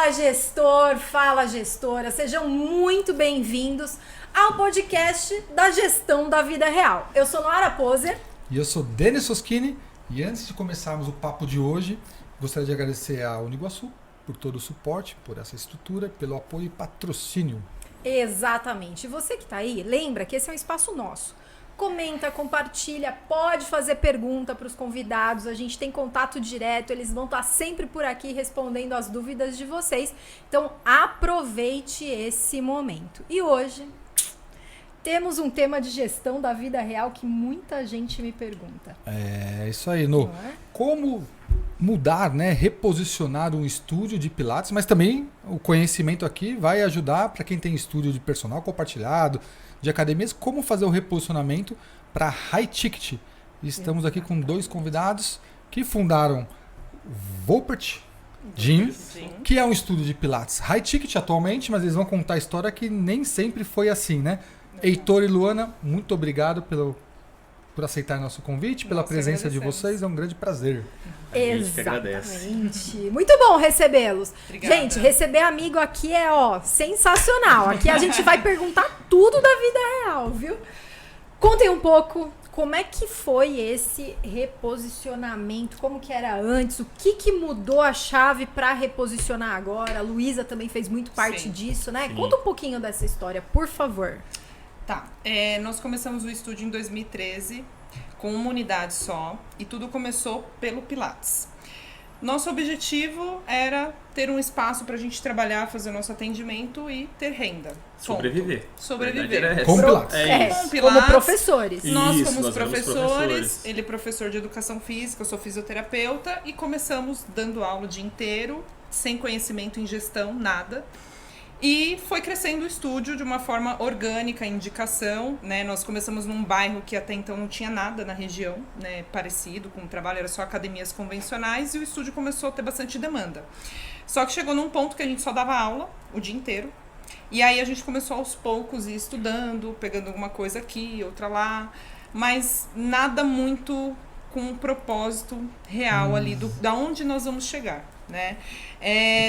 Fala gestor, fala gestora, sejam muito bem-vindos ao podcast da gestão da vida real. Eu sou Noara Poser. E eu sou Denis Soschini. E antes de começarmos o papo de hoje, gostaria de agradecer à Uniguaçu por todo o suporte, por essa estrutura, pelo apoio e patrocínio. Exatamente. E você que está aí, lembra que esse é um espaço nosso. Comenta, compartilha, pode fazer pergunta para os convidados, a gente tem contato direto, eles vão estar sempre por aqui respondendo as dúvidas de vocês. Então aproveite esse momento. E hoje temos um tema de gestão da vida real que muita gente me pergunta. É isso aí, No. Como mudar, né, reposicionar um estúdio de Pilates, mas também o conhecimento aqui vai ajudar para quem tem estúdio de personal compartilhado, de academias, como fazer o reposicionamento para high ticket. Estamos aqui com dois convidados que fundaram Volpert Gym, que é um estúdio de Pilates high ticket atualmente, mas eles vão contar a história que nem sempre foi assim, né? Heitor e Luana, muito obrigado por aceitar nosso convite, pela presença de vocês, é um grande prazer. Exatamente. Muito bom recebê-los. Obrigada. Gente, receber amigo aqui é, sensacional. Aqui a gente vai perguntar tudo da vida real, viu? Contem um pouco como é que foi esse reposicionamento, como que era antes, o que mudou a chave para reposicionar agora. A Luísa também fez muito parte disso, né? Sim. Conta um pouquinho dessa história, por favor. Tá, nós começamos o estúdio em 2013 com uma unidade só e tudo começou pelo Pilates. Nosso objetivo era ter um espaço para a gente trabalhar, fazer o nosso atendimento e ter renda. Sobreviver. Sobreviver. Com Pilates. Com Pilates. Como professores. Nós Isso, fomos nós éramos professores, professores. ele é professor de educação física, eu sou fisioterapeuta e começamos dando aula o dia inteiro, sem conhecimento em gestão, nada. E foi crescendo o estúdio de uma forma orgânica, indicação, né? Nós começamos num bairro que até então não tinha nada na região, né? Parecido com o trabalho, era só academias convencionais e o estúdio começou a ter bastante demanda. Só que chegou num ponto que a gente só dava aula o dia inteiro. E aí a gente começou aos poucos ir estudando, pegando alguma coisa aqui, outra lá, mas nada muito com um propósito real ali da onde nós vamos chegar, né?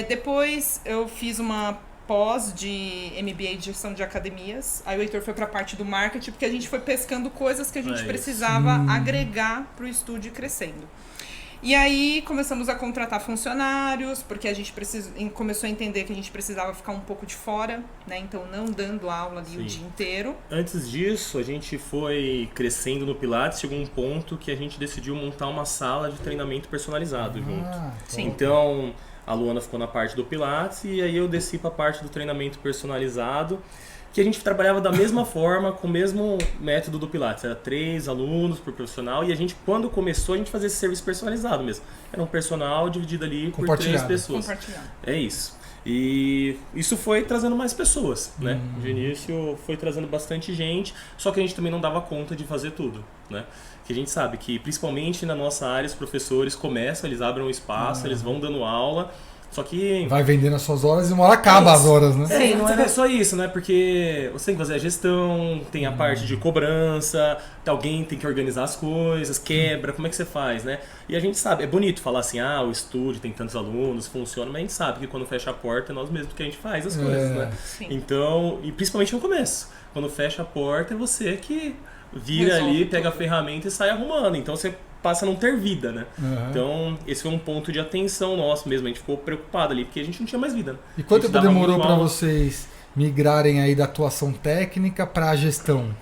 Depois eu fiz uma pós de MBA de gestão de academias. Aí o Heitor foi para a parte do marketing, porque a gente foi pescando coisas que a gente precisava agregar para o estúdio ir crescendo. E aí começamos a contratar funcionários, porque a gente começou a entender que a gente precisava ficar um pouco de fora, né? Então não dando aula ali o dia inteiro. Antes disso, a gente foi crescendo no Pilates, chegou um ponto que a gente decidiu montar uma sala de treinamento personalizado junto. Sim. Então, a Luana ficou na parte do Pilates e aí eu desci para a parte do treinamento personalizado, que a gente trabalhava da mesma forma, com o mesmo método do Pilates. Era 3 alunos por profissional e a gente, quando começou, a gente fazia esse serviço personalizado mesmo. Era um personal dividido ali por 3 pessoas. Compartilhado. É isso. E isso foi trazendo mais pessoas, né? De início foi trazendo bastante gente, só que a gente também não dava conta de fazer tudo, né? Que a gente sabe que, principalmente na nossa área, os professores começam, eles abrem um espaço, eles vão dando aula, só que... Vai vendendo as suas horas e uma hora acaba as horas, né? Sim, não é só isso, né? Porque você tem que fazer a gestão, tem a parte de cobrança, alguém tem que organizar as coisas, quebra, como é que você faz, né? E a gente sabe, é bonito falar assim, o estúdio tem tantos alunos, funciona, mas a gente sabe que quando fecha a porta é nós mesmos que a gente faz as coisas, né? Sim. Então, e principalmente no começo, quando fecha a porta é você que vira Resolve ali, pega a tudo. ferramenta e sai arrumando, então você passa a não ter vida, né? Então, esse foi um ponto de atenção nosso mesmo, a gente ficou preocupado ali, porque a gente não tinha mais vida. E quanto A gente tempo dava demorou muito para aula. vocês migrarem aí da atuação técnica para a gestão?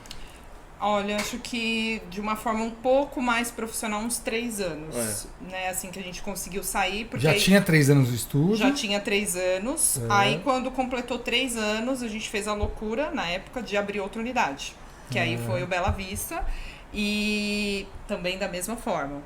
Olha, acho que de uma forma um pouco mais profissional, uns 3 anos, né? Assim que a gente conseguiu sair, porque Já tinha 3 anos no estúdio? já tinha 3 anos. Aí quando completou 3 anos, a gente fez a loucura, na época, de abrir outra unidade. Que aí foi o Bela Vista. E também da mesma forma.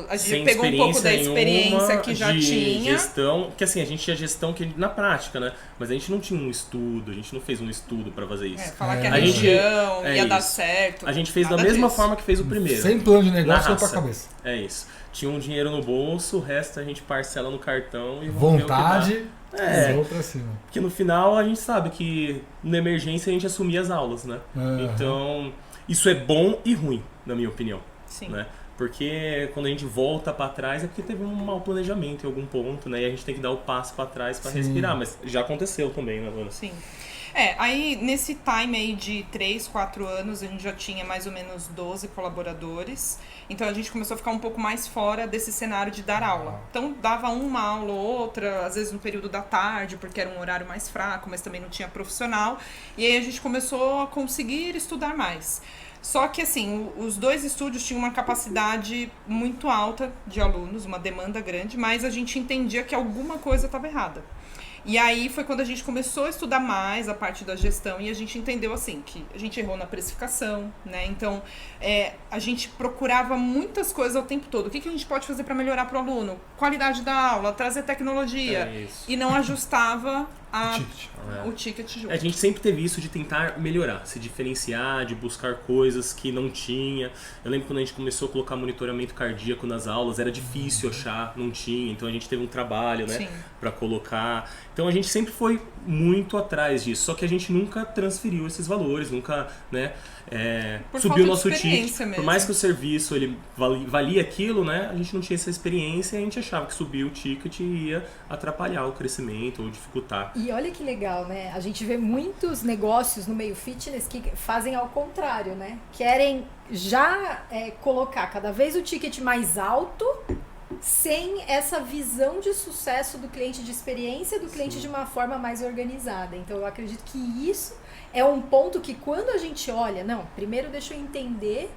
A gente Sem pegou um pouco da experiência nenhuma que já de tinha. gestão, que assim, a gente tinha gestão que na prática, né? Mas a gente não tinha um estudo, a gente não fez um estudo pra fazer isso. Falar que a A gente- região ia dar isso. certo. A gente fez da nada mesma disso. forma que fez o primeiro. Sem plano de na negócio foi pra raça. cabeça. É isso. Tinha um dinheiro no bolso, o resto a gente parcela no cartão e vamos ver o que dá. Vontade, É, pra cima. porque no final a gente sabe que na emergência a gente assumia as aulas, né? Aham. Então, isso é bom e ruim, na minha opinião. Sim. Né? Porque quando a gente volta para trás é porque teve um mau planejamento em algum ponto, né? E a gente tem que dar o passo para trás para respirar. Mas já aconteceu também, né, Luana? Sim. Aí nesse time aí de 3, 4 anos, a gente já tinha mais ou menos 12 colaboradores. Então a gente começou a ficar um pouco mais fora desse cenário de dar aula. Então dava uma aula ou outra, às vezes no período da tarde, porque era um horário mais fraco, mas também não tinha profissional. E aí a gente começou a conseguir estudar mais. Só que assim, os 2 estúdios tinham uma capacidade muito alta de alunos, uma demanda grande, mas a gente entendia que alguma coisa estava errada. E aí foi quando a gente começou a estudar mais a parte da gestão e a gente entendeu assim, que a gente errou na precificação, né? Então, a gente procurava muitas coisas ao tempo todo. O que a gente pode fazer para melhorar para o aluno? Qualidade da aula, trazer tecnologia. E não ajustava o ticket junto. A gente sempre teve isso de tentar melhorar, se diferenciar, de buscar coisas que não tinha. Eu lembro quando a gente começou a colocar monitoramento cardíaco nas aulas, era difícil achar, não tinha. Então a gente teve um trabalho, né, para colocar. Então a gente sempre foi muito atrás disso, só que a gente nunca transferiu esses valores, nunca, né, subiu o nosso ticket. Mesmo. Por mais que o serviço ele valia aquilo, né, a gente não tinha essa experiência e a gente achava que subir o ticket ia atrapalhar o crescimento ou dificultar. E olha que legal, né? A gente vê muitos negócios no meio fitness que fazem ao contrário, né? Querem já colocar cada vez o ticket mais alto, sem essa visão de sucesso do cliente, de experiência do cliente de uma forma mais organizada. Então eu acredito que isso é um ponto que quando a gente olha, não, primeiro deixa eu entender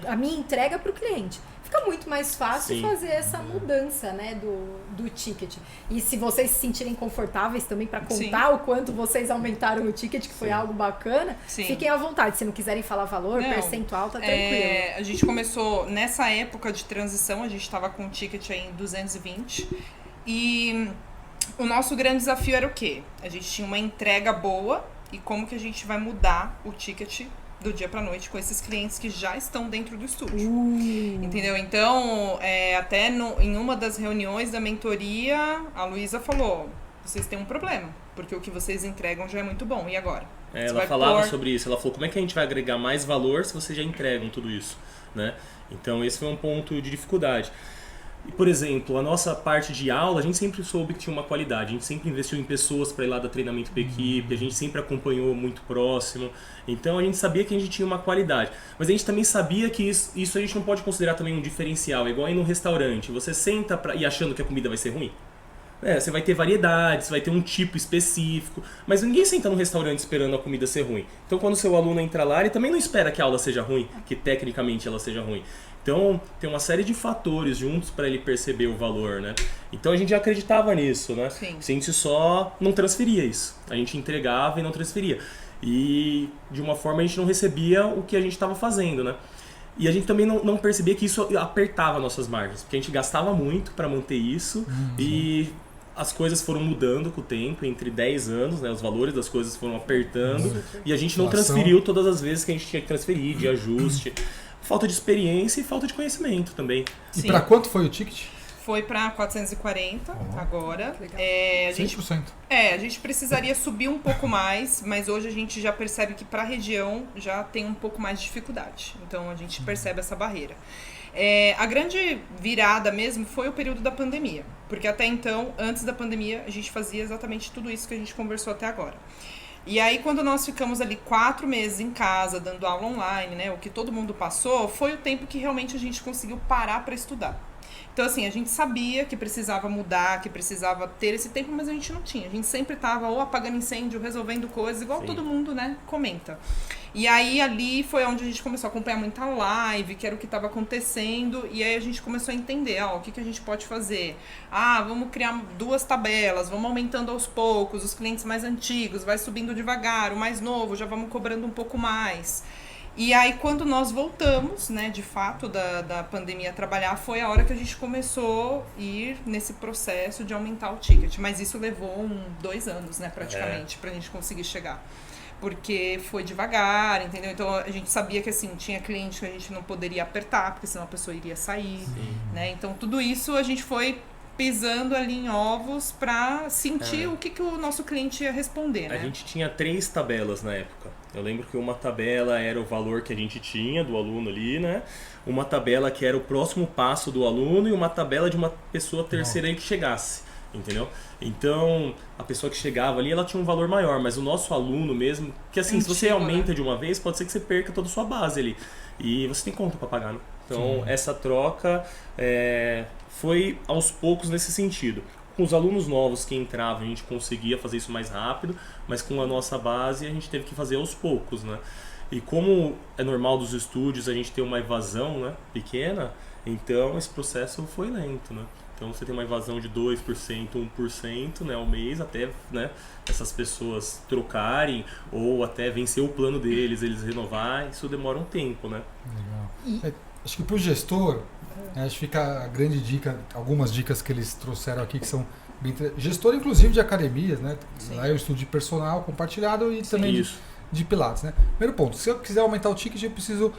a minha entrega para o cliente. Fica muito mais fácil fazer essa mudança, né, do ticket. E se vocês se sentirem confortáveis também para contar o quanto vocês aumentaram o ticket, que foi algo bacana, fiquem à vontade. Se não quiserem falar valor, percentual, tá tranquilo. A gente começou, nessa época de transição, a gente estava com o ticket aí em 220. E o nosso grande desafio era o quê? A gente tinha uma entrega boa e como que a gente vai mudar o ticket do dia pra noite com esses clientes que já estão dentro do estúdio. Entendeu? Então, até em uma das reuniões da mentoria, a Luísa falou, vocês têm um problema, porque o que vocês entregam já é muito bom, e agora? Ela falava sobre isso, ela falou, como é que a gente vai agregar mais valor se vocês já entregam tudo isso, né? Então, esse foi um ponto de dificuldade. E, por exemplo, a nossa parte de aula, a gente sempre soube que tinha uma qualidade, a gente sempre investiu em pessoas para ir lá dar treinamento para equipe, a gente sempre acompanhou muito próximo, então a gente sabia que a gente tinha uma qualidade, mas a gente também sabia que isso a gente não pode considerar também um diferencial, é igual ir num restaurante, você senta e achando que a comida vai ser ruim. Você vai ter variedades, você vai ter um tipo específico, mas ninguém senta num restaurante esperando a comida ser ruim. Então quando o seu aluno entra lá, ele também não espera que a aula seja ruim, que tecnicamente ela seja ruim. Então, tem uma série de fatores juntos para ele perceber o valor, né? Então, a gente já acreditava nisso, né? Sim. A gente só não transferia isso. A gente entregava e não transferia. E, de uma forma, a gente não recebia o que a gente estava fazendo, né? E a gente também não percebia que isso apertava nossas margens, porque a gente gastava muito para manter isso e as coisas foram mudando com o tempo, entre 10 anos, né? Os valores das coisas foram apertando e a gente não transferiu todas as vezes que a gente tinha que transferir, de ajuste. Falta de experiência e falta de conhecimento também. E para quanto foi o ticket? Foi para 440 agora. Legal. 100%. A gente precisaria subir um pouco mais, mas hoje a gente já percebe que para a região já tem um pouco mais de dificuldade. Então a gente percebe essa barreira. A grande virada mesmo foi o período da pandemia, porque até então, antes da pandemia, a gente fazia exatamente tudo isso que a gente conversou até agora. E aí, quando nós ficamos ali 4 meses em casa, dando aula online, né, o que todo mundo passou, foi o tempo que realmente a gente conseguiu parar para estudar. Então, assim, a gente sabia que precisava mudar, que precisava ter esse tempo, mas a gente não tinha. A gente sempre estava ou apagando incêndio, resolvendo coisas, igual todo mundo, né, comenta. E aí, ali foi onde a gente começou a acompanhar muita live, que era o que estava acontecendo, e aí a gente começou a entender, o que a gente pode fazer? Vamos criar 2 tabelas, vamos aumentando aos poucos, os clientes mais antigos, vai subindo devagar, o mais novo, já vamos cobrando um pouco mais. E aí, quando nós voltamos, né, de fato, da pandemia a trabalhar, foi a hora que a gente começou a ir nesse processo de aumentar o ticket. Mas isso levou 2 anos, né, praticamente, pra gente conseguir chegar. Porque foi devagar, entendeu? Então, a gente sabia que, assim, tinha cliente que a gente não poderia apertar, porque senão a pessoa iria sair, né? Então, tudo isso a gente foi pisando ali em ovos para sentir o que o nosso cliente ia responder, né? A gente tinha 3 tabelas na época. Eu lembro que uma tabela era o valor que a gente tinha do aluno ali, né? Uma tabela que era o próximo passo do aluno e uma tabela de uma pessoa terceira aí que chegasse, entendeu? Então, a pessoa que chegava ali, ela tinha um valor maior, mas o nosso aluno mesmo, que assim, se você aumenta de uma vez, pode ser que você perca toda a sua base ali. E você tem conta para pagar, né? Então, essa troca foi aos poucos nesse sentido. Com os alunos novos que entravam, a gente conseguia fazer isso mais rápido, mas com a nossa base a gente teve que fazer aos poucos, né? E como é normal dos estúdios a gente ter uma evasão, né, pequena, então esse processo foi lento, né? Então você tem uma evasão de 2%, 1%, né, ao mês, até, né, essas pessoas trocarem ou até vencer o plano deles, eles renovar, isso demora um tempo, né? Legal. Acho que para o gestor, acho que fica a grande dica, algumas dicas que eles trouxeram aqui que são bem... Gestor, inclusive, de academias, né? Lá é o estudo de personal compartilhado e também de Pilates, né? Primeiro ponto, se eu quiser aumentar o ticket, eu preciso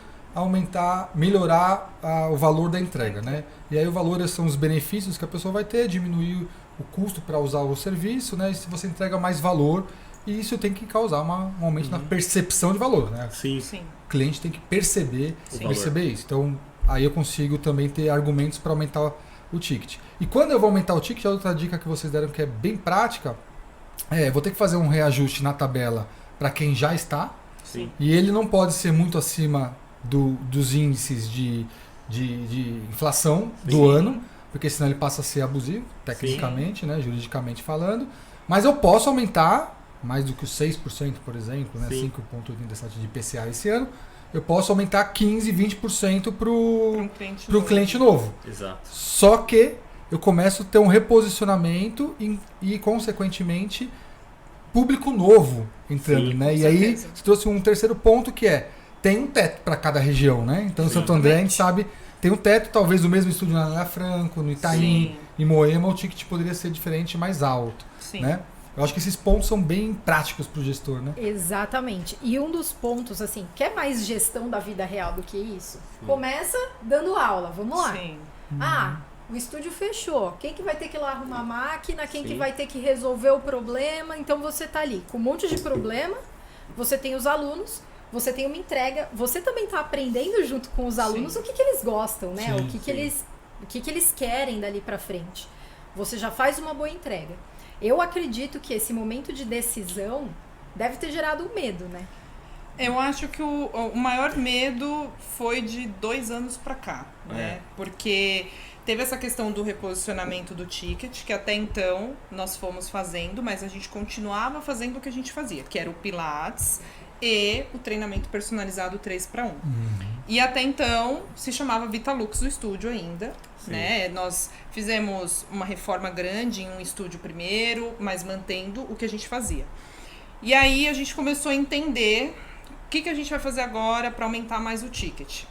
melhorar o valor da entrega, né? E aí o valor são os benefícios que a pessoa vai ter, diminuir o custo para usar o serviço, né? E se você entrega mais valor, e isso tem que causar um aumento na percepção de valor, né? Sim. O cliente tem que perceber isso. Então, aí eu consigo também ter argumentos para aumentar o ticket. E quando eu vou aumentar o ticket, a outra dica que vocês deram que é bem prática, vou ter que fazer um reajuste na tabela para quem já está. Sim. E ele não pode ser muito acima dos índices de inflação do ano, porque senão ele passa a ser abusivo, tecnicamente, né, juridicamente falando. Mas eu posso aumentar mais do que os 6%, por exemplo, né, 5,87% de IPCA esse ano. Eu posso aumentar 15%, 20% para o cliente novo. Exato. Só que eu começo a ter um reposicionamento e consequentemente, público novo entrando, né? E aí você trouxe um terceiro ponto que tem um teto para cada região, né? Então, em Santo André, a gente sabe, tem um teto, talvez o mesmo estúdio na Ana Franco, no Itaim, em Moema, o ticket poderia ser diferente, mais alto, né? Eu acho que esses pontos são bem práticos para o gestor, né? Exatamente. E um dos pontos, assim, quer mais gestão da vida real do que isso? Começa dando aula, vamos lá. O estúdio fechou. Quem que vai ter que ir lá arrumar a máquina? Quem que vai ter que resolver o problema? Então você tá ali com um monte de problema, você tem os alunos, você tem uma entrega, você também tá aprendendo junto com os alunos o que eles gostam, né? O que eles querem dali para frente. Você já faz uma boa entrega. Eu acredito que esse momento de decisão deve ter gerado um medo, né? Eu acho que o maior medo foi de 2 anos para cá, né? Porque teve essa questão do reposicionamento do ticket, que até então nós fomos fazendo, mas a gente continuava fazendo o que a gente fazia, que era o Pilates e o treinamento personalizado 3-para-1. E até então se chamava Vitalux do estúdio ainda, né? Nós fizemos uma reforma grande em um estúdio primeiro, mas mantendo o que a gente fazia. E aí a gente começou a entender o que a gente vai fazer agora para aumentar mais o ticket.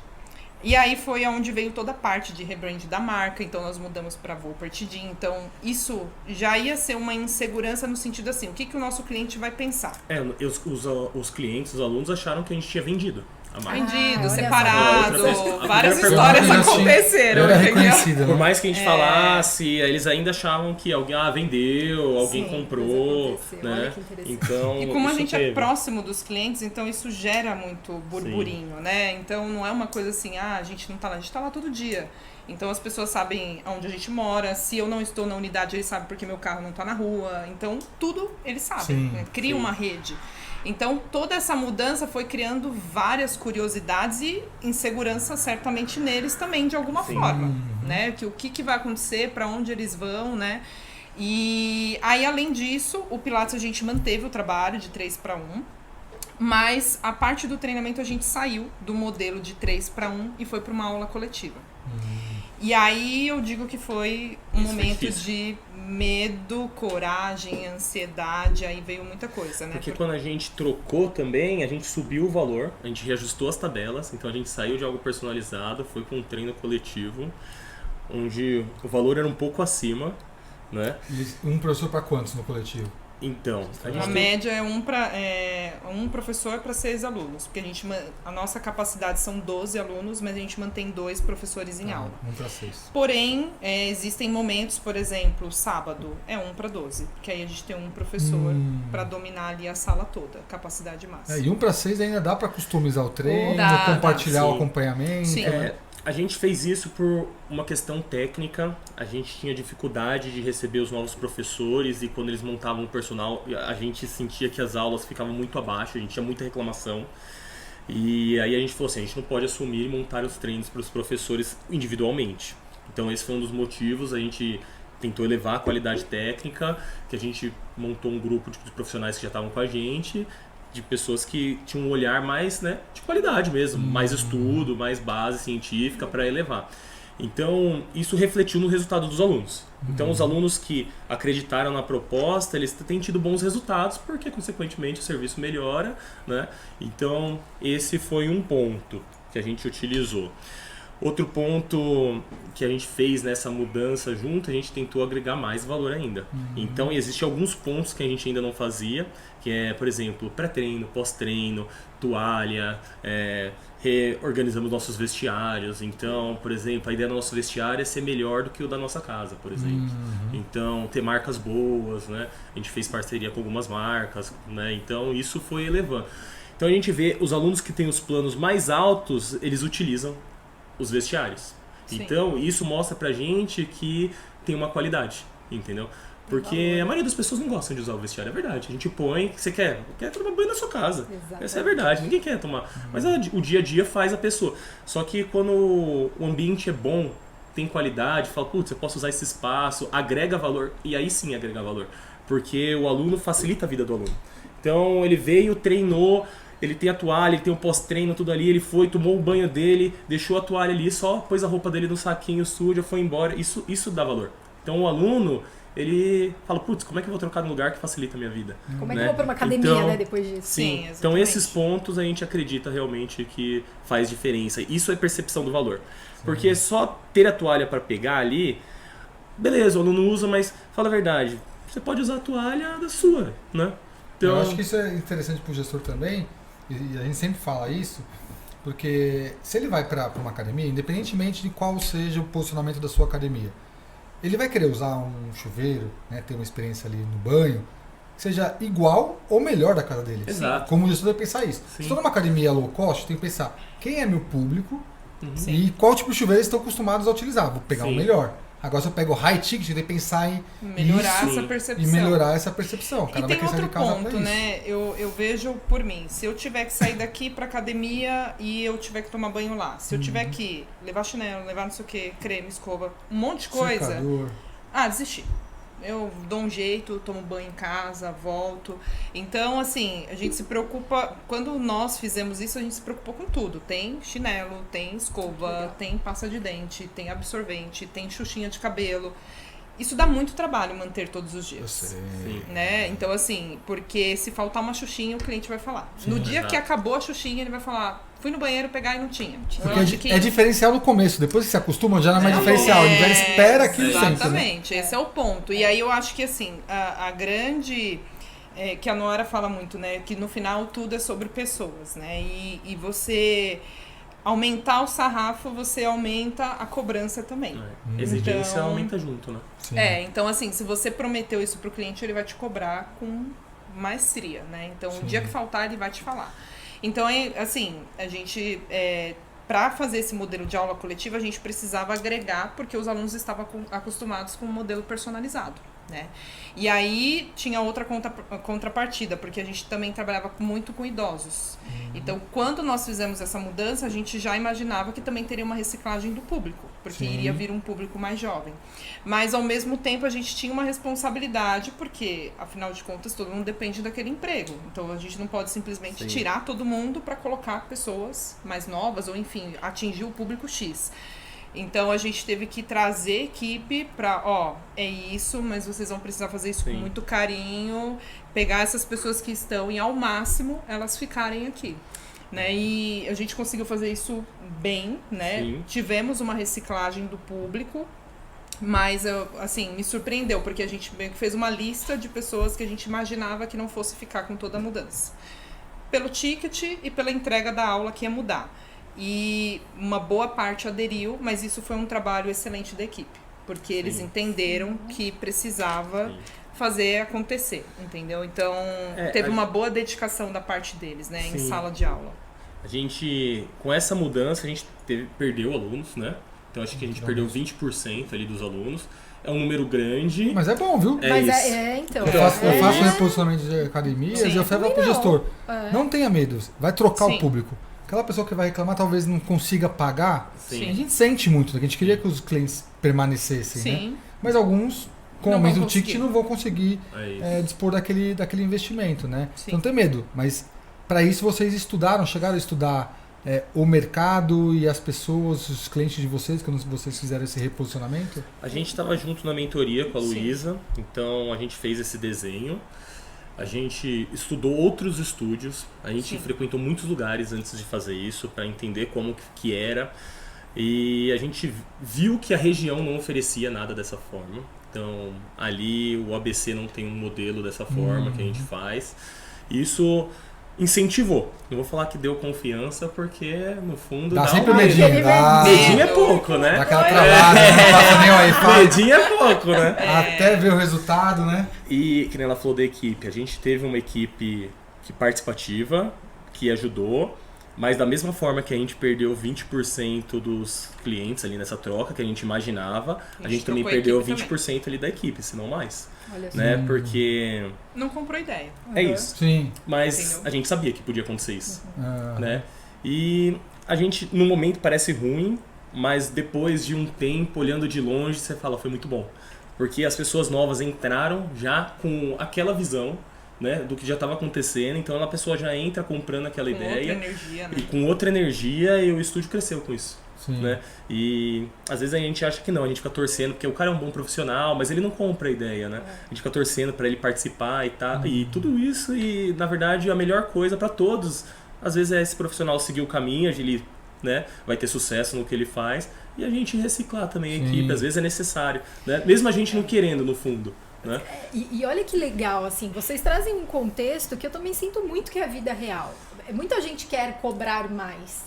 E aí foi onde veio toda a parte de rebrand da marca, então nós mudamos para Volpertidin. Então isso já ia ser uma insegurança no sentido assim, o que o nosso cliente vai pensar? Os clientes, os alunos acharam que a gente tinha vendido a marca. Vendido, separado, só. várias histórias aconteceram. Era reconhecido, Por mais que a gente falasse, eles ainda achavam que alguém vendeu, alguém comprou, né? Então, e como a gente teve. é próximo dos clientes, então isso gera muito burburinho, né? Então não é uma coisa assim, a gente não tá lá, a gente tá lá todo dia. Então as pessoas sabem onde a gente mora, se eu não estou na unidade, eles sabem porque meu carro não tá na rua. Então tudo eles sabem, né? Cria uma rede. Então, toda essa mudança foi criando várias curiosidades e insegurança certamente neles também, de alguma forma, né? O que vai acontecer, para onde eles vão, né? E aí, além disso, o Pilates a gente manteve o trabalho de 3-para-1, mas a parte do treinamento a gente saiu do modelo de 3-para-1 e foi para uma aula coletiva. E aí eu digo que foi um momento de medo, coragem, ansiedade, aí veio muita coisa, né? Porque quando a gente trocou também, a gente subiu o valor, a gente reajustou as tabelas, então a gente saiu de algo personalizado, foi para um treino coletivo, onde o valor era um pouco acima, né? Um professor para quantos no coletivo? Então, A média é um professor para 6 alunos, porque a nossa capacidade são 12 alunos, mas a gente mantém 2 professores em aula. 1 para 6. Porém, existem momentos, por exemplo, sábado é 1 para 12, porque aí a gente tem um professor para dominar ali a sala toda, capacidade máxima. E 1 para 6 ainda dá para customizar o treino, Dá, compartilhar dá. o acompanhamento. Sim. A gente fez isso por uma questão técnica. A gente tinha dificuldade de receber os novos professores e quando eles montavam o personal, a gente sentia que as aulas ficavam muito abaixo, a gente tinha muita reclamação. E aí a gente falou assim, a gente não pode assumir e montar os treinos para os professores individualmente. Então esse foi um dos motivos, a gente tentou elevar a qualidade técnica, que a gente montou um grupo de profissionais que já estavam com a gente, de pessoas que tinham um olhar mais, né, de qualidade mesmo, mais estudo, mais base científica para elevar. Então, isso refletiu no resultado dos alunos. Então, os alunos que acreditaram na proposta, eles têm tido bons resultados, porque, consequentemente, o serviço melhora, né? Então, esse foi um ponto que a gente utilizou. Outro ponto que a gente fez nessa mudança junto, a gente tentou agregar mais valor ainda. Então, existem alguns pontos que a gente ainda não fazia, que é, por exemplo, pré-treino, pós-treino, toalha, reorganizamos nossos vestiários. Então, por exemplo, a ideia do nosso vestiário é ser melhor do que o da nossa casa, por exemplo. Então, ter marcas boas, né? A gente fez parceria com algumas marcas, né? Então, isso foi elevando. Então, a gente vê os alunos que têm os planos mais altos, eles utilizam os vestiários. Sim. Então, isso mostra pra gente que tem uma qualidade, entendeu? Porque a maioria das pessoas não gostam de usar o vestiário, é verdade. A gente põe, você quer tomar banho na sua casa. Exatamente. Essa é a verdade, ninguém quer tomar. Mas o dia a dia faz a pessoa. Só que quando o ambiente é bom, tem qualidade, fala, putz, eu posso usar esse espaço, agrega valor, e aí sim agrega valor. Porque o aluno facilita a vida do aluno. Então, ele veio, treinou, ele tem a toalha, ele tem o pós-treino, tudo ali, ele foi, tomou o banho dele, deixou a toalha ali, só pôs a roupa dele no saquinho sujo, foi embora. Isso dá valor. Então o aluno, ele fala, putz, como é que eu vou trocar de um lugar que facilita a minha vida? Como é que eu vou para uma academia, Então, né, depois disso? Sim, então exatamente. esses pontos a gente acredita realmente que faz diferença. Isso é percepção do valor. Porque só ter a toalha para pegar ali, beleza, o aluno usa, mas fala a verdade, você pode usar a toalha da sua, né? Então, Eu acho que isso é interessante para o gestor também, e a gente sempre fala isso, porque se ele vai para uma academia, independentemente de qual seja o posicionamento da sua academia, ele vai querer usar um chuveiro, né, ter uma experiência ali no banho, que seja igual ou melhor da casa dele. Exato. Como o gestor deve pensar isso. Sim. Se estou numa academia low cost, tem que pensar quem é meu público Sim. e qual tipo de chuveiro eles estão acostumados a utilizar. Vou pegar o Sim. melhor. Agora, se eu pego o high ticket, tem que pensar em Melhorar isso essa Sim. percepção. e melhorar essa percepção. O E cara tem vai querer sair outro de casa pra ponto, isso. né? Eu vejo por mim. Se eu tiver que sair daqui pra academia e eu tiver que tomar banho lá, se eu tiver que levar chinelo, levar não sei o que, creme, escova, um monte de coisa. Secador. Desisti. Eu dou um jeito, tomo banho em casa, volto. Então, assim, a gente se preocupa. Quando nós fizemos isso, a gente se preocupou com tudo. Tem chinelo, tem escova, tem pasta de dente, tem absorvente, tem xuxinha de cabelo. Isso dá muito trabalho manter todos os Eu dias. sei. Sim. Né? Então, assim, porque se faltar uma xuxinha, o cliente vai falar. No dia exato. que acabou a xuxinha, ele vai falar: fui no banheiro pegar e não tinha. Porque é diferencial no começo, depois que se acostuma, já não é mais diferencial. Ele já espera aquilo sempre. Né? Exatamente, esse é o ponto. E aí eu acho que, assim, a grande... que a Nora fala muito, né? Que no final tudo é sobre pessoas, né? E você... aumentar o sarrafo, você aumenta a cobrança também. Exigência Então- aumenta junto, né? Sim. Então assim, se você prometeu isso pro cliente, ele vai te cobrar com maestria, né? Então, o dia que faltar, ele vai te falar. Então, assim, a gente... para fazer esse modelo de aula coletiva, a gente precisava agregar, porque os alunos estavam acostumados com um modelo personalizado, né? E aí tinha outra contrapartida, porque a gente também trabalhava muito com idosos. Então, quando nós fizemos essa mudança, a gente já imaginava que também teria uma reciclagem do público, porque Sim. iria vir um público mais jovem. Mas, ao mesmo tempo, a gente tinha uma responsabilidade, porque, afinal de contas, todo mundo depende daquele emprego. Então, a gente não pode simplesmente Sim. tirar todo mundo para colocar pessoas mais novas, ou enfim, atingir o público X. Então, a gente teve que trazer equipe para, é isso, mas vocês vão precisar fazer isso com Sim. muito carinho, pegar essas pessoas que estão e, ao máximo, elas ficarem aqui. Né? E a gente conseguiu fazer isso bem, né? Sim. Tivemos uma reciclagem do público, Mas, assim, me surpreendeu, porque a gente meio que fez uma lista de pessoas que a gente imaginava que não fosse ficar com toda a mudança. Pelo ticket e pela entrega da aula que ia mudar. E uma boa parte aderiu, mas isso foi um trabalho excelente da equipe. Porque eles entenderam que precisava fazer acontecer, entendeu? Então, teve uma boa dedicação da parte deles, né, em sala de aula. A gente, com essa mudança, a gente perdeu alunos, né? Então, acho que a gente perdeu 20% ali dos alunos. É um número grande. Mas é bom, viu? Então. Eu faço reposicionamento de academias e eu falo pro gestor. Não tenha medo, vai trocar o público. Aquela pessoa que vai reclamar talvez não consiga pagar. A gente sente muito, né? A gente queria que os clientes permanecessem, né? Mas alguns, com o aumento do ticket, não vão conseguir dispor daquele investimento, né? Então não tem medo, mas para isso vocês chegaram a estudar o mercado e as pessoas, os clientes de vocês, quando vocês fizeram esse reposicionamento? A gente estava junto na mentoria com a Luísa, então a gente fez esse desenho. A gente estudou outros estúdios, a gente frequentou muitos lugares antes de fazer isso para entender como que era. E a gente viu que a região não oferecia nada dessa forma. Então ali o ABC não tem um modelo dessa forma que a gente faz. Isso incentivou. Não vou falar que deu confiança, porque no fundo dá sempre medinho. Medinho é pouco, né? Dá aquela travada, não passa nem o Wi-Fi. Medinho é pouco, né? Até ver o resultado, né? E que nem ela falou da equipe, a gente teve uma equipe participativa, que ajudou, mas da mesma forma que a gente perdeu 20% dos clientes ali nessa troca, que a gente imaginava, a gente também perdeu 20% ali da equipe, se não mais. Olha só. Né? Porque... não comprou ideia. É isso. Sim. Mas a gente sabia que podia acontecer isso. Né? E a gente, no momento, parece ruim, mas depois de um tempo, olhando de longe, você fala, foi muito bom. Porque as pessoas novas entraram já com aquela visão, né, do que já estava acontecendo, então a pessoa já entra comprando aquela ideia. Com outra energia, né? E com outra energia, e o estúdio cresceu com isso. Né? E às vezes a gente acha que não, a gente fica torcendo, porque o cara é um bom profissional, mas ele não compra a ideia, né? A gente fica torcendo para ele participar e tal, e tudo isso, e na verdade a melhor coisa para todos, às vezes é esse profissional seguir o caminho, ele, né, vai ter sucesso no que ele faz, e a gente reciclar também a equipe, às vezes é necessário, né? Mesmo a gente não querendo no fundo. Né? E olha que legal, assim, vocês trazem um contexto que eu também sinto muito que é a vida real. Muita gente quer cobrar mais,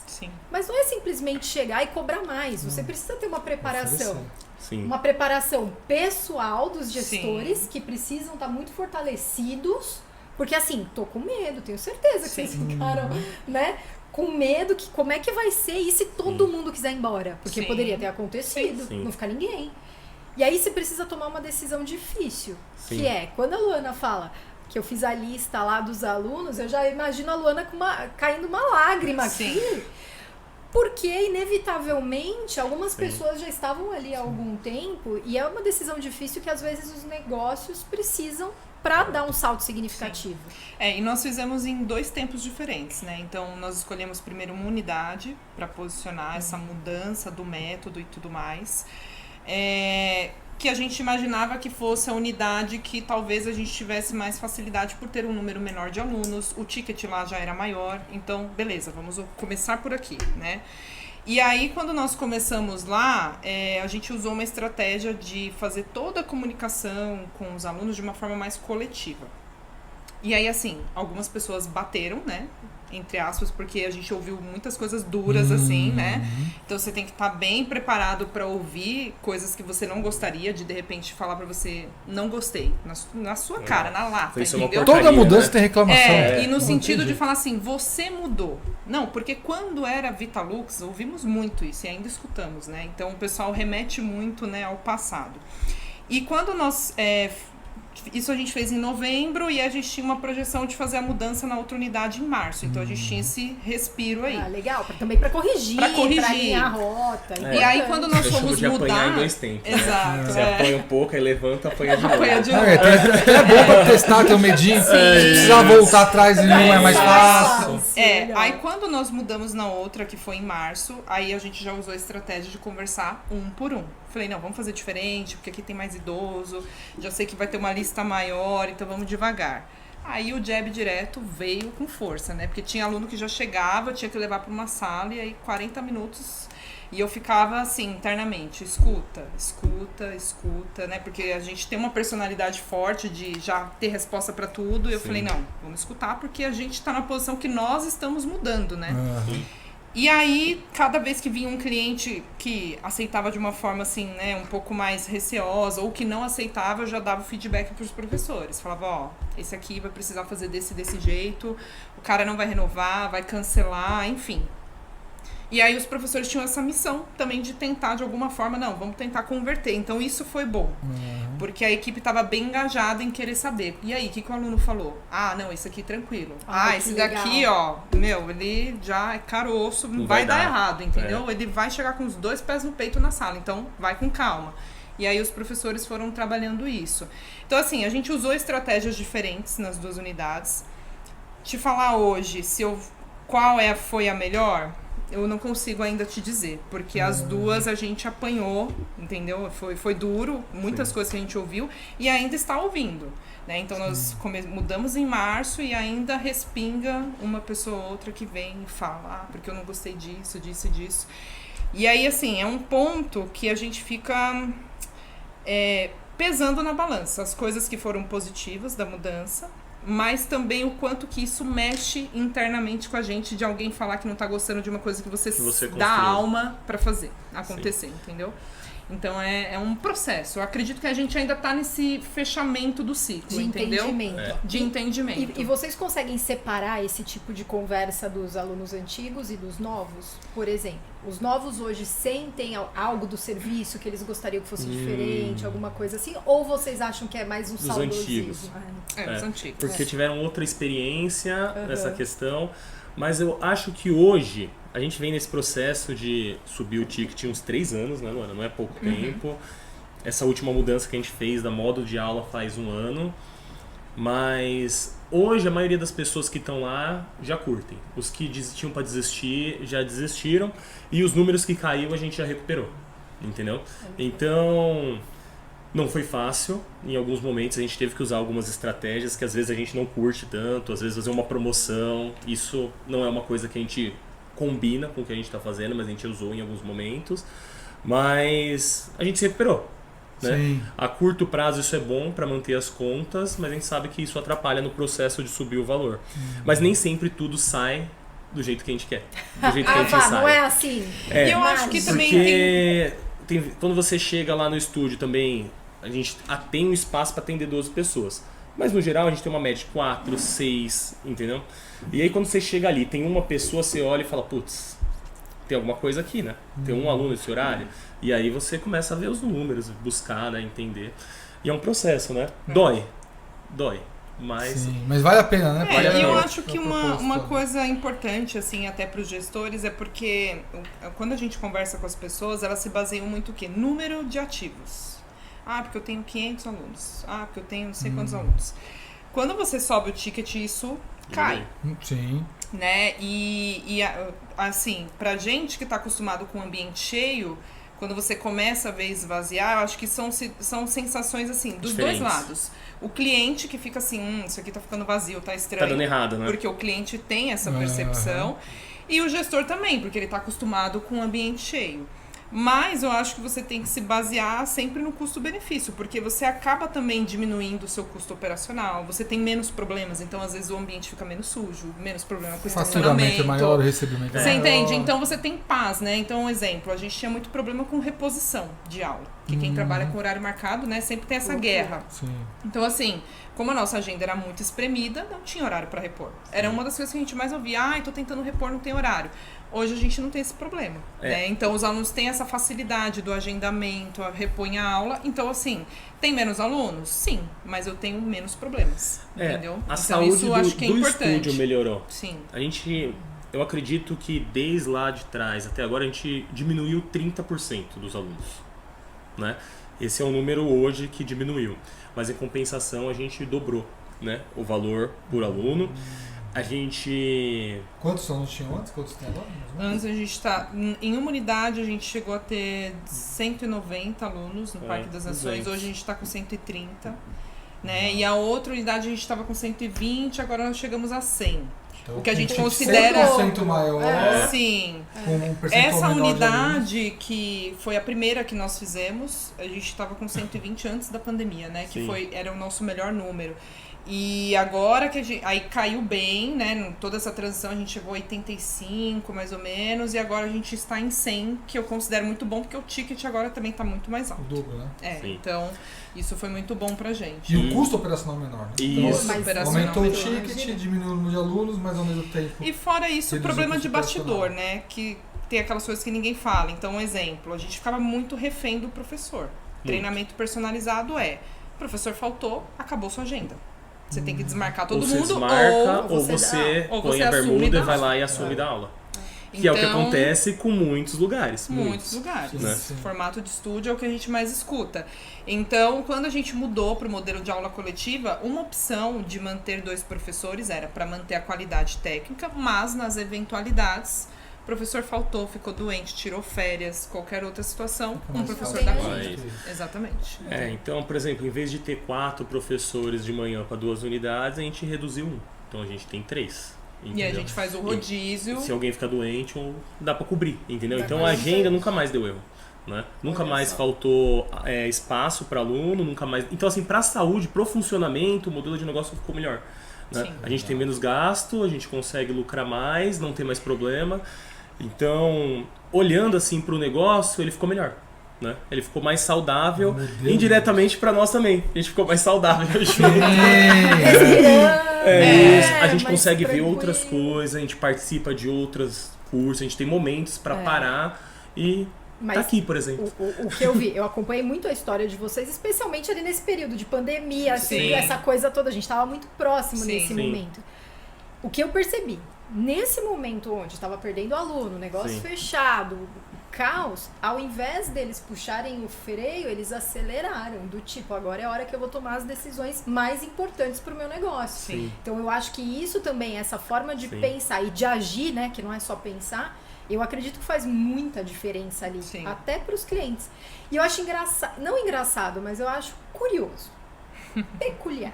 mas não é simplesmente chegar e cobrar mais. Você precisa ter uma preparação. Uma preparação pessoal dos gestores que precisam estar muito fortalecidos, porque assim, tô com medo, tenho certeza que vocês ficaram, né? Com medo que como é que vai ser e se todo mundo quiser ir embora? Porque poderia ter acontecido, não ficar ninguém. E aí você precisa tomar uma decisão difícil, que é, quando a Luana fala que eu fiz a lista lá dos alunos, eu já imagino a Luana caindo uma lágrima aqui, porque inevitavelmente algumas pessoas já estavam ali há algum tempo e é uma decisão difícil que às vezes os negócios precisam para dar um salto significativo. E nós fizemos em 2 tempos diferentes, né? Então nós escolhemos primeiro uma unidade para posicionar essa mudança do método e tudo mais. Que a gente imaginava que fosse a unidade que talvez a gente tivesse mais facilidade por ter um número menor de alunos, o ticket lá já era maior, então beleza, vamos começar por aqui, né? E aí quando nós começamos lá, a gente usou uma estratégia de fazer toda a comunicação com os alunos de uma forma mais coletiva. E aí assim, algumas pessoas bateram, né? Entre aspas, porque a gente ouviu muitas coisas duras, assim, né? Então você tem que estar bem preparado para ouvir coisas que você não gostaria de repente falar para você, não gostei, na sua cara, na lata, entendeu? Toda mudança tem reclamação. E no sentido de falar assim, você mudou. Não, porque quando era Vitalux, ouvimos muito isso e ainda escutamos, né? Então o pessoal remete muito, né, ao passado. E quando nós... isso a gente fez em novembro e a gente tinha uma projeção de fazer a mudança na outra unidade em março. Então a gente tinha esse respiro aí. Legal, também para corrigir, para alinhar a rota. E aí quando nós fomos de mudar... apanhar em 2 tempos. Exato. Você apanha um pouco, aí levanta, apanha de novo. É bom para testar, ter um medinho. Precisar voltar atrás e não é mais fácil. Aí quando nós mudamos na outra, que foi em março, aí a gente já usou a estratégia de conversar um por um. Falei, não, vamos fazer diferente, porque aqui tem mais idoso, já sei que vai ter uma lista maior, então vamos devagar. Aí o jab direto veio com força, né? Porque tinha aluno que já chegava, tinha que levar para uma sala, e aí 40 minutos E eu ficava assim, internamente, escuta, né? Porque a gente tem uma personalidade forte de já ter resposta pra tudo. E eu falei, não, vamos escutar porque a gente tá na posição que nós estamos mudando, né? E aí, cada vez que vinha um cliente que aceitava de uma forma assim, né, um pouco mais receosa, ou que não aceitava, eu já dava o feedback pros professores. Falava, ó, esse aqui vai precisar fazer desse jeito, o cara não vai renovar, vai cancelar, enfim. E aí os professores tinham essa missão também de tentar, de alguma forma, não, vamos tentar converter. Então isso foi bom, porque a equipe estava bem engajada em querer saber. E aí, o que o aluno falou? Ah, não, esse aqui tranquilo. Esse daqui, ó, meu, ele já é caroço, não vai dar errado, entendeu? Ele vai chegar com os 2 pés no peito na sala, então vai com calma. E aí os professores foram trabalhando isso. Então assim, a gente usou estratégias diferentes nas 2 unidades. Te falar hoje qual foi a melhor... Eu não consigo ainda te dizer, porque as 2 a gente apanhou, entendeu? Foi duro, muitas coisas que a gente ouviu e ainda está ouvindo, né? Então nós mudamos em março e ainda respinga uma pessoa ou outra que vem e fala, porque eu não gostei disso. E aí, assim, é um ponto que a gente fica pesando na balança, as coisas que foram positivas da mudança, mas também o quanto que isso mexe internamente com a gente, de alguém falar que não tá gostando de uma coisa que você dá alma pra fazer acontecer, entendeu? Então é um processo. Eu acredito que a gente ainda tá nesse fechamento do ciclo, de entendeu? Entendimento. De entendimento. E vocês conseguem separar esse tipo de conversa dos alunos antigos e dos novos? Por exemplo, os novos hoje sentem algo do serviço que eles gostariam que fosse diferente, alguma coisa assim? Ou vocês acham que é mais um saudosismo? Os antigos. Porque tiveram outra experiência nessa questão. Mas eu acho que hoje a gente vem nesse processo de subir o ticket uns 3 anos, né, Luana? Não é pouco tempo. Essa última mudança que a gente fez da modo de aula faz 1 ano. Mas hoje a maioria das pessoas que estão lá já curtem. Os que tinham para desistir já desistiram. E os números que caiu a gente já recuperou. Entendeu? Então... Não foi fácil, em alguns momentos a gente teve que usar algumas estratégias que às vezes a gente não curte tanto, às vezes fazer uma promoção, isso não é uma coisa que a gente combina com o que a gente está fazendo, mas a gente usou em alguns momentos, mas a gente se recuperou. Né? A curto prazo isso é bom para manter as contas, mas a gente sabe que isso atrapalha no processo de subir o valor. Mas nem sempre tudo sai do jeito que a gente quer, do jeito que a gente sai. Não é assim. E eu acho que também quando você chega lá no estúdio também, a gente tem um espaço para atender 12 pessoas. Mas no geral a gente tem uma média de 4, 6, entendeu? E aí quando você chega ali, tem uma pessoa, você olha e fala, putz, tem alguma coisa aqui, né? Tem um aluno nesse horário. E aí você começa a ver os números, buscar, né, entender. E é um processo, né? Dói. Mas vale a pena, né? E eu acho que uma coisa importante, assim, até para os gestores, é porque quando a gente conversa com as pessoas, elas se baseiam muito o quê? Número de ativos. Porque eu tenho 500 alunos. Porque eu tenho não sei quantos alunos. Quando você sobe o ticket, isso cai. Sim. Né? E assim, pra gente que tá acostumado com um ambiente cheio, quando você começa a ver esvaziar, eu acho que são sensações, assim, dos diferentes. 2 lados. O cliente que fica assim, isso aqui tá ficando vazio, tá estranho. Tá dando errado, né? Porque o cliente tem essa percepção. E o gestor também, porque ele tá acostumado com um ambiente cheio. Mas eu acho que você tem que se basear sempre no custo-benefício, porque você acaba também diminuindo o seu custo operacional, você tem menos problemas, então às vezes o ambiente fica menos sujo, menos problema com o estacionamento. É maior, o recebimento Você entende? Então você tem paz, né? Então, um exemplo, a gente tinha muito problema com reposição de aula, que quem trabalha com horário marcado, né, sempre tem essa guerra. Sim. Então, assim, como a nossa agenda era muito espremida, não tinha horário para repor. Era uma das coisas que a gente mais ouvia, tô tentando repor, não tem horário. Hoje a gente não tem esse problema, né? Então os alunos têm essa facilidade do agendamento, repõe a aula. Então, assim, tem menos alunos? Sim, mas eu tenho menos problemas, entendeu? A então, saúde isso eu acho que é do importante. estúdio melhorou. Sim. Eu acredito que desde lá de trás até agora a gente diminuiu 30% dos alunos, né? Esse é o número hoje que diminuiu, mas em compensação a gente dobrou, né, o valor por aluno. A gente... Quantos alunos tinham antes? Quantos tem agora? Antes a gente tá... Em uma unidade a gente chegou a ter 190 alunos no Parque das Nações. Hoje a gente está com 130. Né? E a outra unidade a gente estava com 120, agora nós chegamos a 100. Então, O que a gente com considera- 100% maior, Sim. com um percentual Essa menor de alunos. unidade que foi a primeira que nós fizemos, a gente estava com 120 antes da pandemia, né? Que Sim. era o nosso melhor número. E agora que a gente. Aí caiu bem, né? Toda essa transição a gente chegou a 85, mais ou menos, e agora a gente está em 100, que eu considero muito bom, porque o ticket agora também está muito mais O alto. dobro, né? Sim. Então, isso foi muito bom pra gente. E o custo operacional menor, né? Isso. Mas operacional Aumentou o menor. ticket, diminuiu o número de alunos, mas ao mesmo tempo... E fora isso, o Reduziu problema o de custo bastidor, operacional. né? Que tem aquelas coisas que ninguém fala. Então, um exemplo, a gente ficava muito refém do professor. Treinamento personalizado o professor faltou, acabou sua agenda. Você tem que desmarcar todo Ou você mundo, desmarca, ou ou você ou põe você a assume bermuda e da vai aula. lá e assume da aula. Que é o que Então, acontece com muitos lugares. muitos lugares. né? Sim. Formato de estúdio é o que a gente mais escuta. Então, quando a gente mudou para o modelo de aula coletiva, uma opção de manter 2 professores era para manter a qualidade técnica, mas nas eventualidades, o professor faltou, ficou doente, tirou férias, qualquer outra situação, um professor dá Mas- conta. Exatamente. Então, por exemplo, em vez de ter 4 professores de manhã para 2 unidades, a gente reduziu 1. Então a gente tem 3. E a entendeu? gente faz o rodízio. Se alguém ficar doente, dá para cobrir, entendeu? Dá Então pra a agenda fazer. nunca mais deu erro. Né? Nunca Olha mais só. faltou espaço para aluno, nunca mais. Então, assim, para a saúde, para o funcionamento, o modelo de negócio ficou melhor. Né? Sim. A gente tem menos gasto, a gente consegue lucrar mais, não tem mais problema. Então, olhando assim para o negócio, ele ficou melhor. Né? Ele ficou mais saudável, Modelo. indiretamente para nós também. A gente ficou mais saudável. É, Isso. A gente mais consegue ver tranquilo. outras coisas, a gente participa de outros cursos, a gente tem momentos para parar e Mas tá aqui, por exemplo. o que eu vi, eu acompanhei muito a história de vocês, especialmente ali nesse período de pandemia, assim, Sim. essa coisa toda, a gente tava muito próximo Sim. nesse Sim. momento. O que eu percebi, nesse momento onde estava perdendo aluno, negócio Sim. fechado, caos, ao invés deles puxarem o freio, eles aceleraram, do tipo, agora é a hora que eu vou tomar as decisões mais importantes para o meu negócio. Sim. Então eu acho que isso também, essa forma de Sim. pensar e de agir, né, que não é só pensar, eu acredito que faz muita diferença ali, Sim. até para os clientes. E eu acho engraçado, não engraçado, mas eu acho curioso, peculiar.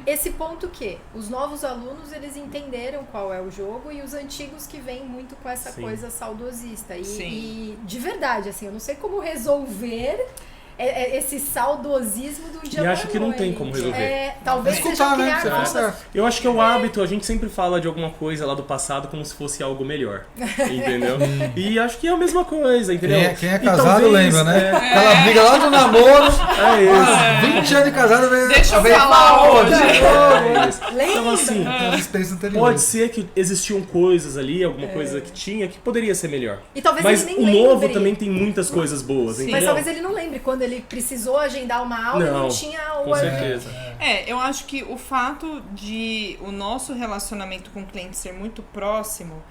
Esse ponto que os novos alunos, eles entenderam qual é o jogo e os antigos que vêm muito com essa Sim. coisa saudosista. Sim. E de verdade, assim, eu não sei como resolver esse saudosismo do dia E acho pra que não tem noite. como resolver. Talvez Escutar, seja né? criar Você tá novas... certo. Eu acho que é o hábito, a gente sempre fala de alguma coisa lá do passado como se fosse algo melhor, entendeu? E acho que é a mesma coisa, entendeu? Quem é E casado talvez, lembra, né? Aquela briga lá do namoro, É isso. 20 anos de casado, vem Deixa eu vem falar hoje. É isso. Lembra? Então, assim, Tem dispensa anterior. pode ser que existiam coisas ali, alguma coisa que tinha que poderia ser melhor. E talvez Mas ele o nem novo lembre. também tem muitas coisas boas, Sim. entendeu? Mas talvez ele não lembre quando ele precisou agendar uma aula e não Não, tinha com o certeza. Eu acho que o fato de o nosso relacionamento com o cliente ser muito próximo,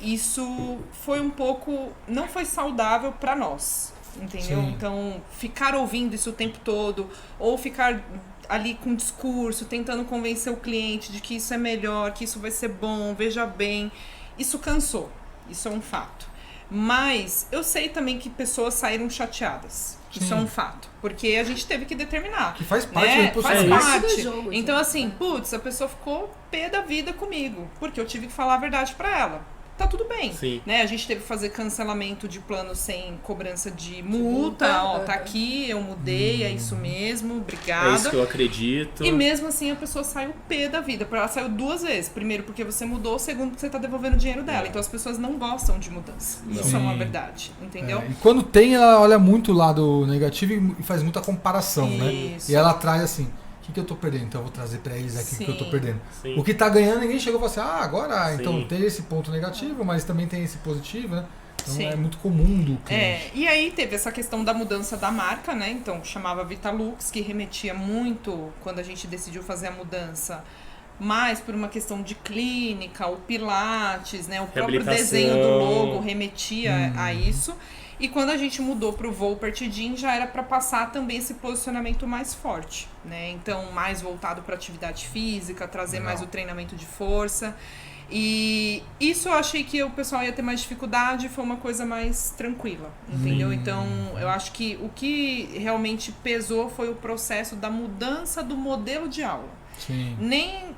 isso foi um pouco, não foi saudável para nós, entendeu? Sim. Então, ficar ouvindo isso o tempo todo, ou ficar ali com discurso, tentando convencer o cliente de que isso é melhor, que isso vai ser bom, veja bem, isso cansou, isso é um fato. Mas eu sei também que pessoas saíram chateadas. Isso Sim. é um fato. Porque a gente teve que determinar. Que faz parte né? do Faz processo. parte do parte. jogo, Então, gente. assim, putz, a pessoa ficou pé da vida comigo. Porque eu tive que falar a verdade pra ela. Tá tudo bem. Sim. Né? A gente teve que fazer cancelamento de plano sem cobrança de multa. multa, Ó, tá aham. aqui, eu mudei, é isso mesmo, É obrigada. isso que eu acredito. E mesmo assim a pessoa saiu pé da vida. Ela saiu 2 vezes. Primeiro porque você mudou, segundo porque você tá devolvendo o dinheiro dela. Então as pessoas não gostam de mudança. Não. Isso é uma Sim. verdade. Entendeu? E quando tem, ela olha muito o lado negativo e faz muita comparação, né? Isso. E ela traz assim, o que eu tô perdendo? Então eu vou trazer pra eles aqui o que eu tô Sim. perdendo. Sim. O que tá ganhando, ninguém chegou e falou assim, agora, Sim. então tem esse ponto negativo, mas também tem esse positivo, né? Então Sim. é muito comum do cliente. E aí teve essa questão da mudança da marca, né? Então chamava Vitalux, que remetia muito, quando a gente decidiu fazer a mudança, mais por uma questão de clínica, o Pilates, né? O próprio Reabilitação. desenho do logo remetia a isso. E quando a gente mudou para o Volpert Gym, já era para passar também esse posicionamento mais forte, né? Então, mais voltado para atividade física, trazer Legal. mais o treinamento de força. E isso eu achei que o pessoal ia ter mais dificuldade, foi uma coisa mais tranquila, entendeu? Então, eu acho que o que realmente pesou foi o processo da mudança do modelo de aula. Sim. nem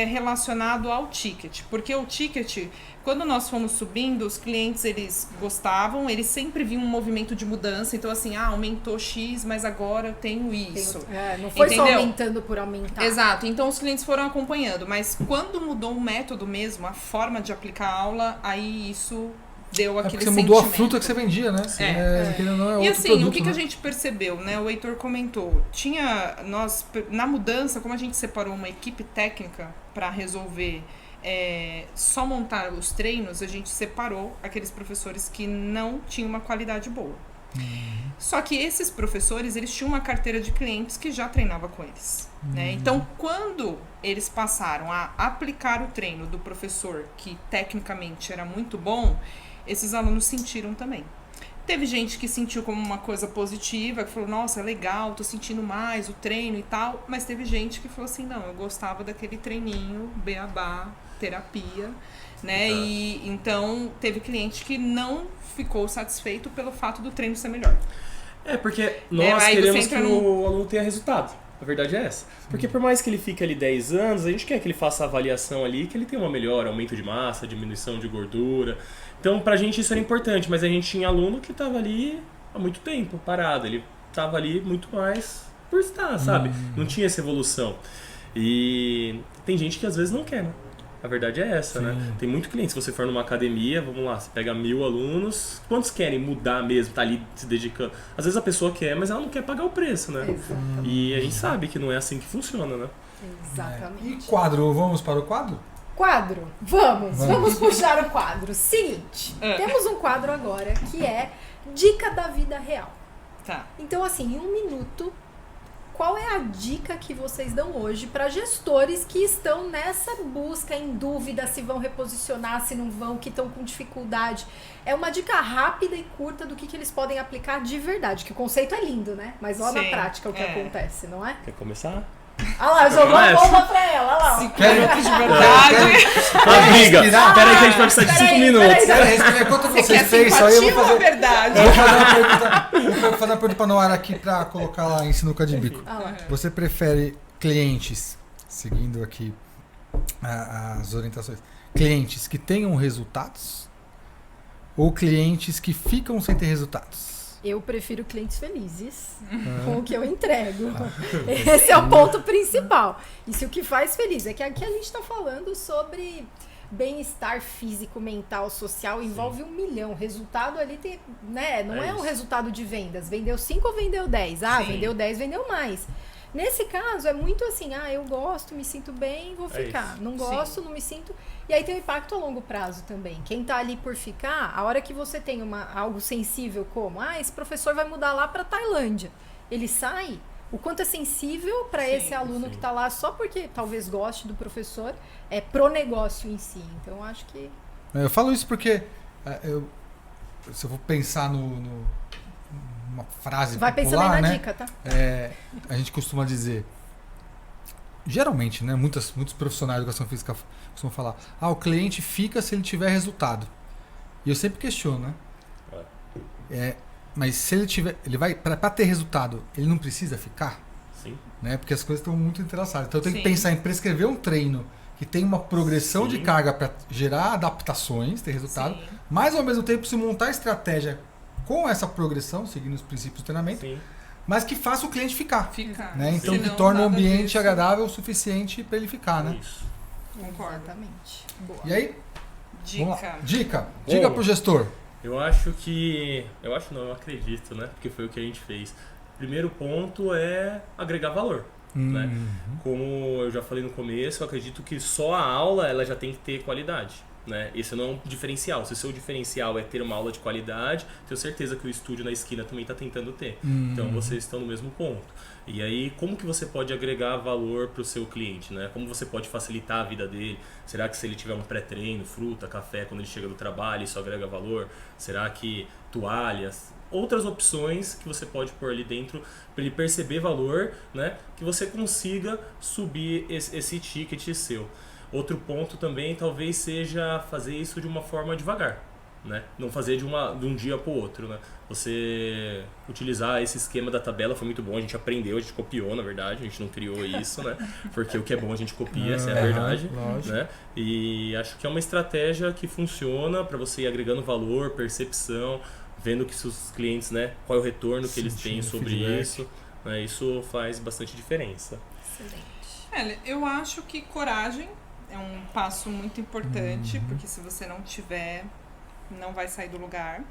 relacionado ao ticket, porque o ticket, quando nós fomos subindo, os clientes eles gostavam, eles sempre viam um movimento de mudança, então assim, aumentou X, mas agora eu tenho isso. Não foi só Entendeu? aumentando por aumentar. Exato, então os clientes foram acompanhando, mas quando mudou o método mesmo, a forma de aplicar a aula, aí isso deu aquele porque você sentimento. mudou a fruta que você vendia, né? Querendo ou não, é E outro assim, produto, o que né? a gente percebeu, né? O Heitor comentou, na mudança, como a gente separou uma equipe técnica para resolver só montar os treinos, a gente separou aqueles professores que não tinham uma qualidade boa. Só que esses professores, eles tinham uma carteira de clientes que já treinava com eles, né? Então, quando eles passaram a aplicar o treino do professor que tecnicamente era muito bom, esses alunos sentiram também. Teve gente que sentiu como uma coisa positiva, que falou, nossa, é legal, tô sentindo mais o treino e tal, mas teve gente que falou assim, não, eu gostava daquele treininho, beabá, terapia, né? Exato. E então teve cliente que não ficou satisfeito pelo fato do treino ser melhor. Porque nós aí queremos você que entra o aluno tenha resultado. A verdade é essa. Porque por mais que ele fique ali 10 anos, a gente quer que ele faça a avaliação ali, que ele tenha uma melhora, aumento de massa, diminuição de gordura. Então, pra gente isso era importante, mas a gente tinha aluno que tava ali há muito tempo, parado. Ele tava ali muito mais por estar, sabe? Não tinha essa evolução. E tem gente que às vezes não quer, né? A verdade é essa, né? Tem muito cliente. Se você for numa academia, vamos lá, você pega 1000 alunos, quantos querem mudar mesmo, tá ali se dedicando? Às vezes a pessoa quer, mas ela não quer pagar o preço, né? Exatamente. E a gente sabe que não é assim que funciona, né? Exatamente. E quadro, vamos para o quadro? Quadro, vamos puxar o quadro. Seguinte, temos um quadro agora que é Dica da Vida Real. Tá. Então, assim, em 1 minuto, qual é a dica que vocês dão hoje para gestores que estão nessa busca, em dúvida se vão reposicionar, se não vão, que estão com dificuldade? É uma dica rápida e curta do que eles podem aplicar de verdade, que o conceito é lindo, né? Mas lá na Sim, prática o que acontece, não é? Quer começar? Olha lá, jogou a bomba pra ela, olha lá. 5 minutos de verdade. A briga! respirar? Peraí que a gente vai precisar de 5 minutos. Enquanto Você vocês quer fez isso aí, eu simpatia vou ou fazer... verdade? Eu vou fazer uma pergunta no ar aqui pra colocar lá em sinuca de bico. Olha lá. Você prefere clientes, seguindo aqui as orientações, clientes que tenham resultados ou clientes que ficam sem ter resultados? Eu prefiro clientes felizes com o que eu entrego. Esse é o ponto principal. E se o que faz feliz é que aqui a gente está falando sobre bem-estar físico, mental, social, envolve 1 milhão. O resultado ali tem, né? Não é um isso. resultado de vendas. Vendeu 5 ou vendeu 10? Sim. Vendeu 10, vendeu mais. Nesse caso, é muito assim, eu gosto, me sinto bem, vou ficar. isso. Não gosto, não me sinto... E aí tem um impacto a longo prazo também. Quem tá ali por ficar, a hora que você tem algo sensível como, esse professor vai mudar lá pra Tailândia. Ele sai, o quanto é sensível para esse aluno que tá lá só porque talvez goste do professor, pro negócio em si. Então, eu acho que... Eu falo isso porque se eu vou pensar numa frase Vai popular, pensando aí na né? dica, tá? A gente costuma dizer, geralmente, né, muitos profissionais de educação física costumam falar, o cliente fica se ele tiver resultado. E eu sempre questiono, né? Mas se ele vai, para ter resultado, ele não precisa ficar? Sim. Né? Porque as coisas estão muito entrelaçadas. Então eu tenho que Sim. pensar em prescrever um treino que tem uma progressão de carga para gerar adaptações, ter resultado, Sim. mas ao mesmo tempo se montar estratégia com essa progressão, seguindo os princípios do treinamento, Sim. mas que faça o cliente ficar. Fica. Né? Então Senão, que torne o nada ambiente disso. agradável o suficiente para ele ficar, né? Isso. Concordo. Exatamente. Boa. E aí, vamos lá. Dica. Dica Bom. pro gestor. Eu acredito, né? Porque foi o que a gente fez. Primeiro ponto é agregar valor. Né? Como eu já falei no começo, eu acredito que só a aula ela já tem que ter qualidade. Né? Esse não é um diferencial. Se o seu diferencial é ter uma aula de qualidade, tenho certeza que o estúdio na esquina também está tentando ter. Então vocês estão no mesmo ponto. E aí, como que você pode agregar valor para o seu cliente? Né? Como você pode facilitar a vida dele? Será que se ele tiver um pré-treino, fruta, café, quando ele chega do trabalho, isso agrega valor? Será que toalhas? Outras opções que você pode pôr ali dentro para ele perceber valor, né? Que você consiga subir esse ticket seu. Outro ponto também talvez seja fazer isso de uma forma devagar. né? Não fazer de um dia para o outro, né? Você utilizar esse esquema da tabela foi muito bom, a gente aprendeu, a gente copiou, na verdade, a gente não criou isso, né? Porque o que é bom a gente copia, essa é a verdade, né? E acho que é uma estratégia que funciona para você ir agregando valor, percepção, vendo que seus clientes, né, qual é o retorno que eles têm sobre isso, né? Isso faz bastante diferença. Excelente. Eu acho que coragem é um passo muito importante, porque se você não tiver, não vai sair do lugar.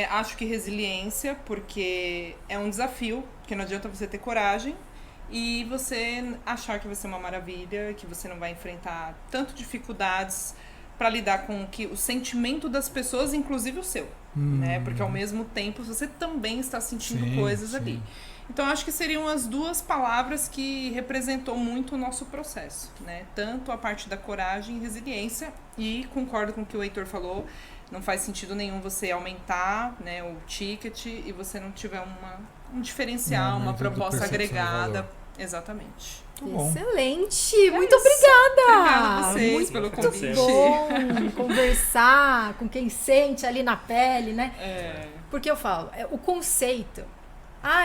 Acho que resiliência, porque é um desafio, porque não adianta você ter coragem e você achar que vai ser uma maravilha, que você não vai enfrentar tanto dificuldades para lidar com o sentimento das pessoas, inclusive o seu, né? Porque ao mesmo tempo você também está sentindo coisas ali. Então acho que seriam as duas palavras que representou muito o nosso processo, né? Tanto a parte da coragem e resiliência, e concordo com o que o Heitor falou, não faz sentido nenhum você aumentar, né, o ticket e você não tiver um diferencial, uma proposta agregada. Exatamente. Excelente! Muito obrigada! Obrigada a vocês muito pelo convite. Muito bom conversar com quem sente ali na pele, né? Porque eu falo, o conceito.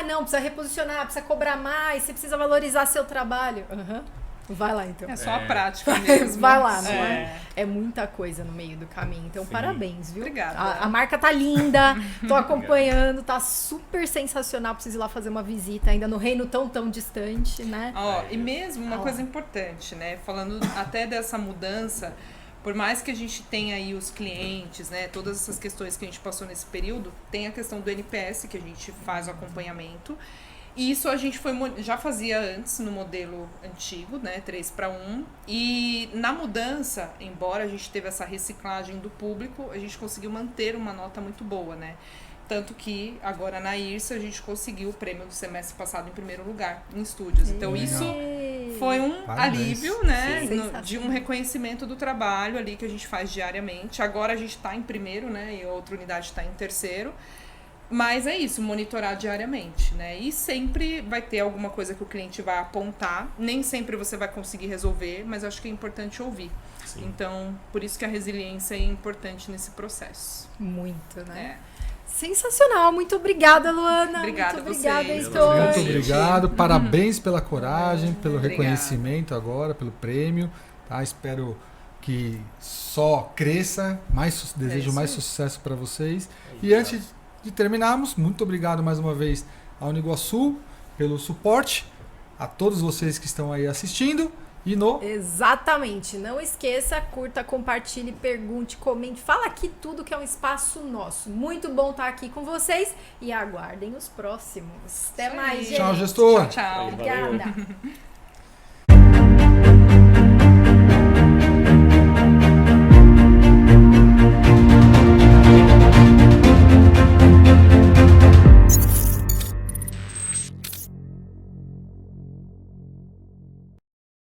Não, precisa reposicionar, precisa cobrar mais, você precisa valorizar seu trabalho. Vai lá, então. É só a prática mesmo. Vai lá, não é? É muita coisa no meio do caminho. Então, parabéns, viu? Obrigada. A marca tá linda, tô acompanhando, tá super sensacional. Preciso ir lá fazer uma visita, ainda no reino tão distante, né? E mesmo uma coisa importante, né? Falando até dessa mudança, por mais que a gente tenha aí os clientes, né? Todas essas questões que a gente passou nesse período, tem a questão do NPS, que a gente faz o acompanhamento. E isso a gente já fazia antes no modelo antigo, né, 3:1. E na mudança, embora a gente teve essa reciclagem do público, a gente conseguiu manter uma nota muito boa, né? Tanto que agora na IRSA a gente conseguiu o prêmio do semestre passado em primeiro lugar em estúdios. Então isso foi um alívio, né, de um reconhecimento do trabalho ali que a gente faz diariamente. Agora a gente está em primeiro, né, e a outra unidade está em terceiro. Mas é isso, monitorar diariamente, né? E sempre vai ter alguma coisa que o cliente vai apontar. Nem sempre você vai conseguir resolver, mas acho que é importante ouvir. Sim. Então, por isso que a resiliência é importante nesse processo. Muito, né? Sensacional. Muito obrigada, Luana. Obrigada muito obrigada, Heitor. Muito obrigado. Parabéns pela coragem, pelo reconhecimento agora, pelo prêmio. Tá? Espero que só cresça. Desejo mais sucesso para vocês. E antes de terminarmos, muito obrigado mais uma vez ao Uniguaçu pelo suporte, a todos vocês que estão aí assistindo e Exatamente, não esqueça, curta, compartilhe, pergunte, comente, fala aqui tudo que é um espaço nosso. Muito bom estar aqui com vocês e aguardem os próximos. Até mais, gente. Tchau, gestor. Tchau. Obrigada.